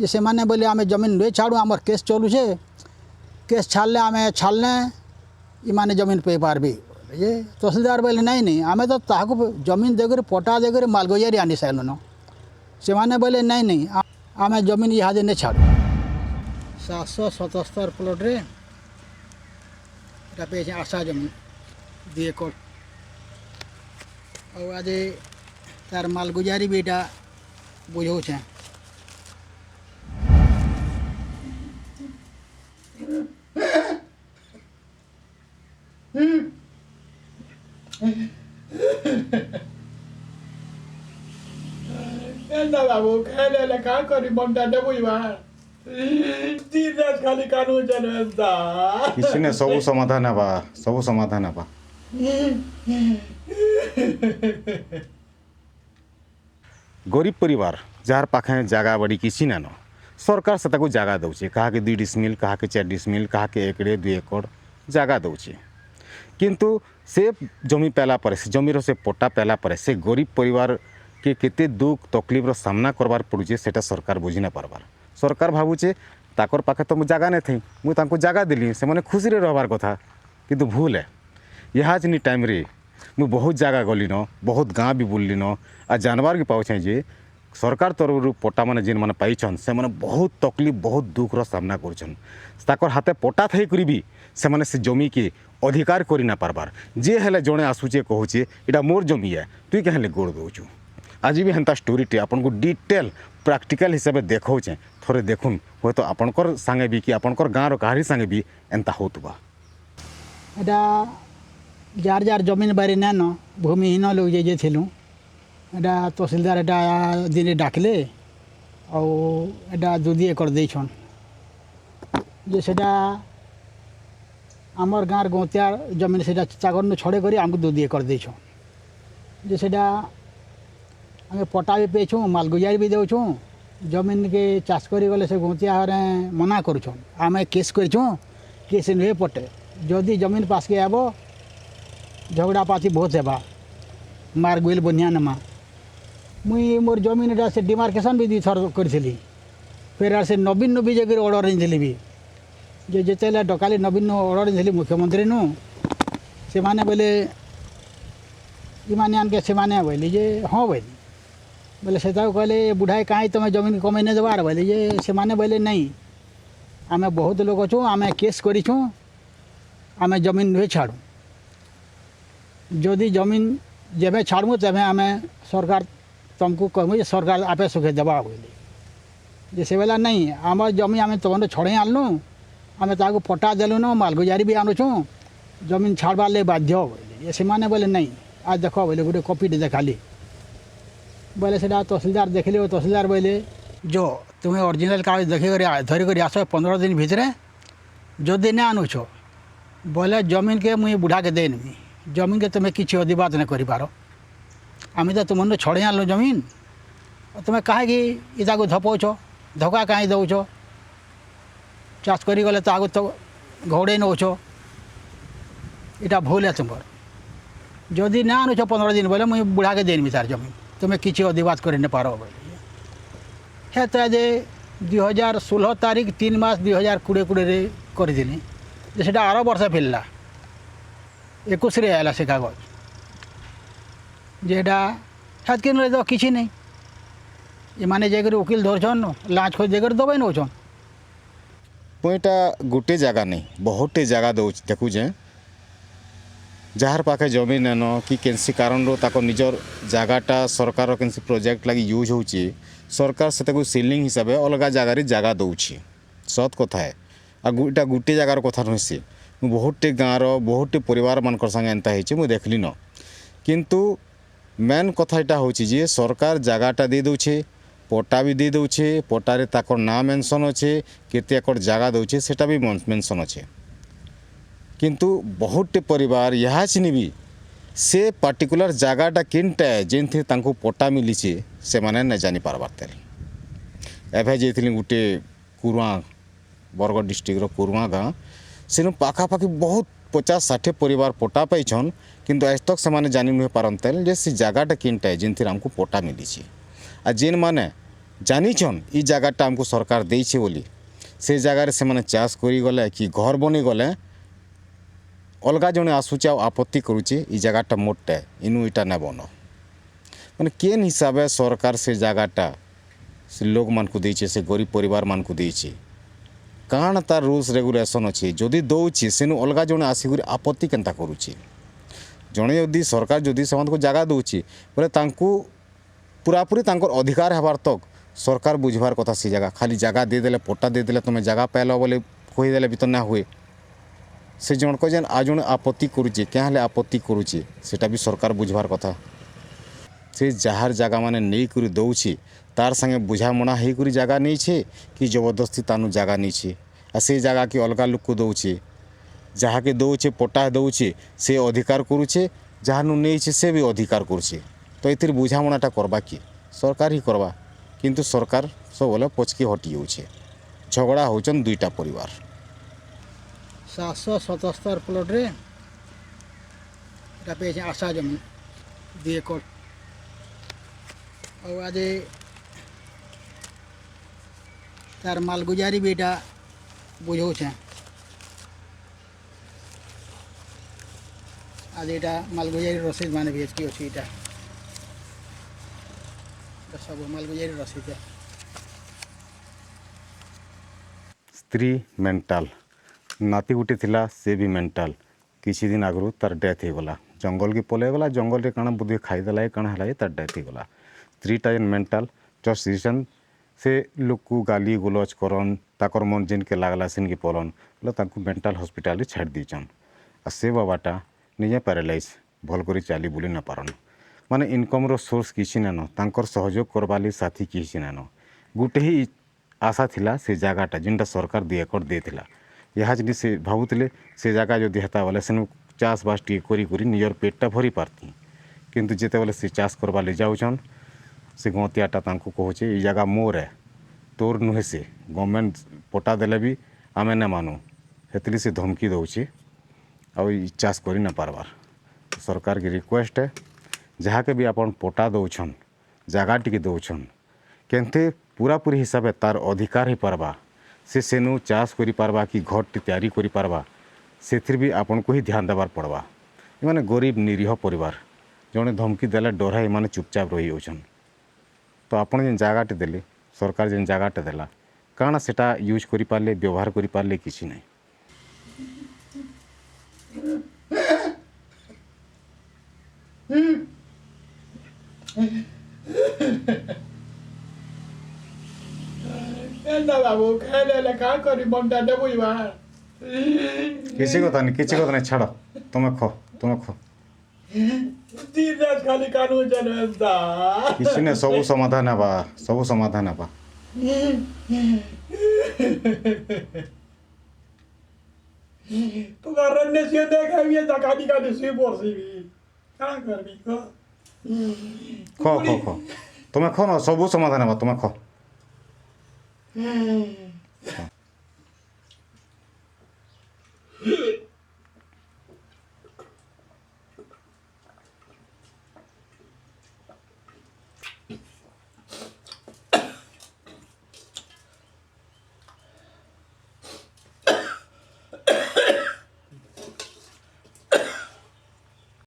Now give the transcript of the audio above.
जे से माने बोले आम जमीन नहीं छाड़ू आमर केस चलुचे केस छाड़ले आम छाड़ले इमाने जमीन पे पार्बी ये तहसीलदार बोले नहीं आम तो ताकू जमीन देकर पटा देकर मालगोजारी आनी सारूँ से माने बोले नहीं आम जमीन इहादे नहीं छाड़ू 777 प्लॉट रे पे आशा जमीन 2 एकड़ और आज तार मालगुजारी भी यहाँ बुझे बाबू खेले का करी मनटा ने बुझवा दिन रात खाली कानून चलता किसी ने सब समाधान है बा सब समाधान है बा गरीब परिवार जार पाखे जगह बड़ी किसी ना न सरकार से ताको जगह दौचे कहा के 2 डिसमिल कहा के 4 डिसमिल कहा के 1 2 एकड़ जगह दौचे किंतु से जमी पाला पर से जमीर से पट्टा पाला पर से गरीब परिवार के केते दुख तकलीफ रो सामना करबार पड़ुचे सेटा सरकार बुझी ना पारबार सरकार भावुचे ताकर पाखे तो जगह नहीं थी मुझे तांको जगह दिली से मैंने खुशी रहबार कथा किंतु भूल है यहाँ जिन टाइम रे मुझे बहुत जगह गली न बहुत गाँव भी बुल्ली न आ जानवर भी पाऊे जे सरकार तरफ पट्टा मैंने जेन मैंने पाइछन से मैंने बहुत तकलीफ बहुत दुख रो सामना करछन ताकर हाथे पट्टा थई करी भी से मैंने से जमी के अधिकार करी ना पारबार जे हेले जड़े आसुचे कहूचे इटा मोर जमी है तुई कहले गोड़ दौचु आज भी हेन्ता स्टोरीटे आपन को डिटेल प्रैक्टिकल हिसाब से देखौचे थोड़े देखुन हो तो आपनकर संगे भी कि आपनकर गाँव कहारी संगे भी एंता होतबा एटा जार जार जमीन बारी नान भूमिहीन लोग जे थिलु एटा तहसीलदार एटा दिन डाकले और एटा 2 एकड़ देछन जे सेटा आमर गाँव गौतिया जमीन से चाकर छड़े कर आमको 2 एकड़ देछन जे सेटा आम पट्टा भी पेछुँ मालगुजारी भी देछुँ जमीन के चाष करी गले से गौतिया मना करुछन आम केस करछुँ केस नुहे पटे जदि जमीन पास के आब झगड़ा पाती बहुत हेबा मार गुल बनिया नमा मुई मोर जमीन एटा से डिमार्केशन भी 2 थर करी फिर से नवीन भी जगह ऑर्डर नहीं भी जे जिते डकाली नवीन ऑर्डर नहीं मुख्यमंत्री नु से माने बोले इमाने आनके से माने बोली जे हाँ बोली बोले से कहले बुढ़ाई कहीं तुम जमीन कमे नहीं देवार बोली जे से माने बोले नहीं आम बहुत लोग अच्छु आम केस करूँ आम जमीन नुहे छाड़ू जदि जमीन जेबे छाड़ू तेबे आम सरकार तुमको कहूँ सरकार आपे सुखे देवा बोली जे से बेला नहीं आम जमी आम तुम छड़े आनलु आम ताको पट्टा देलु न मालगुजारी भी आणुचु जमीन छाड़बार ले बाध्य बोले से माने बोले नहीं आज देख बोले गोटे कॉपीटे देखाली बोले से तहसीलदार देखले तहसीलदार बोले जो तुम्हें ओरिजिनल कागज देखिक धरिक आस 15 दिन भितर जदि नहीं आणुच बोले जमीन के मुई बुढ़ा के देनी जमीन के तुम्हें किसी अधिवाद नहीं कर आम तो तुम छड़े आनल जमीन तुम्हें कहीं इता को धपौच धोका कहीं दौच चाष करी गले तो आगु तो घौड़े नौच इटा भूल है तुम जदि ना आणुच 15 दिन बोले मुई बुढ़ा के देनी तार जमीन तुम्हें किसी अधिवाद कर पार बोले है तो आज 2016 तारीख 3 मास 2020 करदिली से आर वर्ष फिरला 21 रे आला से कागज जेटा हाथ के तो किसी नहीं ये माने जाकर वकिल धरछन लाच खोज देकर दबाई नौछन पुईटा गोटे जगह नहीं बहुटे जगह देखुचे जार पाखे जमीन न कि केनसी कारण रो ताको निजर जगहटा सरकार केनसी प्रोजेक्ट लगी यूज होची सरकार से ताको सीलिंग हिसाब से अलग जगार जगह दौची सत कथा है आ इटा गोटे जगार कथा नुसी बहुटे गाँव बहुटे परिवार मान संगे एंता मुझे देखली न किंतु मेन कथा यहाँ हूँ जे सरकार जगहटा दे दौचे पट्टा भी दे दौचे पट्टारे ताकर नाम मेंशन अच्छे केते एकड़ जगह दौचे सेटा भी मेंशन अच्छे किंतु बहुटे परिवार यहाँ चिनी भी से पार्टिकुलर जगहटा किनटा जेन थी तांको पट्टा मिलीचे से माने न जानी पारबार तेल एभे जेथिली गुटे कुरुआ बरगढ़ डिस्ट्रिक्ट रो कुरुआ गाँव से पाखापाखि बहुत 50-60 परिवार पट्टा पाइछन किंतु आज तक से जानी नुहे पारन तेल जे से जगहटा किनटा जेन थी हमको पट्टा मिलीचे आ जेन माने जानिछन ई जगहटा हमको सरकार देइछे बोली से जगार से माने चाष करी गले कि घर बनी गले अलगा जने आसुचे आ आपत्ति करुचे ई जगहटा मोटे इनु इटा ना बनो माने केन हिसाबे सरकार से जगहटा से लोग मान को देइछे से गरीब परिवार मान को देइछे काण तार रूल्स रेगुलेशन अच्छे जदि दौचे सेनु अलगा जने आसिक आपत्ति केनता करुचे जड़े जदि सरकार जदि से जगह दौची बोले पूरापूरी अधिकार हबार तक सरकार बुझवार कथा से जगह खाली जगह देदेले पट्टा देदेले तुम जगह पाइल बोले कहीदेले भी तो ना हुए से जनक जेन आ जड़े आपत्ति करुचे क्या हेले आपत्ति करुचे सेटा भी सरकार बुझवार कथा से जार जगह माने नहीं करी दौची तार संगे बुझामणा हो करी जगह नहीं छे कि जबरदस्ती तानु जगह नहीं छे आ से जगह की अलगा लोक को दौचे जहाँ के दौचे पट्टा दौचे से अधिकार करुचे जहाँ नहीं छे से भी अधिकार करुचे तो ये बुझामणाटा करवा कि सरकार ही करवा किंतु सरकार सब बोले पचकी हटी जाऊे झगड़ा होचन दुईटा परिवार 777 प्लट रे पे आशा जमी 2 एकड़ और आज तार मालगुजारी भी एटा बुझौ छे आज एटा मालगुजारी रसीद माने भी अच्छी एटा सब मालगुजारी रसीद है स्त्री मेंटाल नाती गुटे थिला से भी मेंटाल किसी दिन आगु तार डेथ हो गला जंगल की पलै गला जंगल रे काना बुद्धि खाईदेला काना हला तार डेथ हो गला स्त्रीटा जेन मेंटाल जस्ट रिजन से लोक को गाली गुलज करन ताकर मन जिन के लागला सिन के पलन बोले ताकू मेंटाल हॉस्पिटल छाड़ दीचन आ से बाबाटा निजे पैरालाइज भल करी चाली बुली न पारन माने इनकम रो सोर्स किसी नान तांकर सहयोग करवाली साथी किसी नान गुटे ही आशा थिला से जगहटा जिनटा सरकार 2 एकड़ देथिला यहाँ जदि से भावुले से जगह जो हेता बोले से चाष बास टी करी निजर पेटटा भरी पारती किंतु जिते बोले से चाष करवा ले जाऊन से गतियाटा तांको कहूचे ई जगह मोर है तोर नुहे से गवर्नमेंट पट्टा देले भी आमे ना मानु हेतली से धमकी दौचे आ चाष करी ना पारबार सरकार की रिक्वेस्ट है जहाँ के भी अपन पट्टा दौन जगह टी दौन केनते पूरापूरी हिसाब से तार अधिकार ही पारबा से सेनु चाष करि पारबा कि घर टी तैयारी करि पारबा से भी आपन को ही ध्यान देवार पड़वा माने गरीब निरीह परिवार जड़े धमकी देला डरा माने चुपचाप रही होचन तो आपन जेन जगहटे देले सरकार जेन जगहटे देला काना सेटा यूज करि पारले व्यवहार करि पारले किछि नहीं बाबू खेले क्या करी बंटा देबू किसी कथा नहीं छाड़ तुम्हें खो दिन रात खाली कानून जनता किसी ने सब समाधान है तू करने से देखा ये तकानी का दिसी बोर्सी भी क्या करबी खो तुम्हें खो ना सब समाधान है तुम्हें खो